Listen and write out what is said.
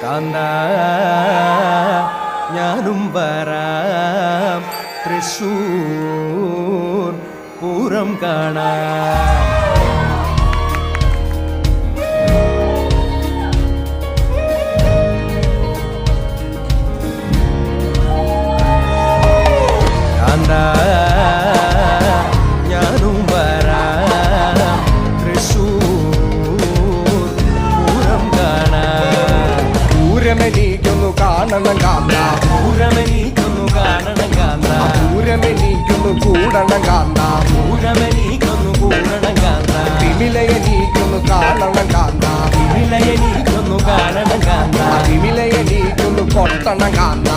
കാന്ത ഞാനും വരാം തൃശൂർ പൂരം കാണാം. കാന്ത ഞാനും വരാം തൃശൂർ പൂരം കാണാം. പൂരമെനിക്കൊന്നു കാണണം കാന്ത, പൂരമെനിക്കൊന്നു കാണണം കാന്ത, പൂരമെനിക്കൊന്നു കൂടണം കാന്ത, പൂരമെനിക്കൊന്നു കൂടണം കാന്ത, വിമിലയെനിക്കൊന്നു കാണണം കാന്ത, വിലയെനിക്കൊന്നു കാണണം കാന്ത, വിമിലയെനിക്കൊന്നു കൊട്ടണം കാന്ത,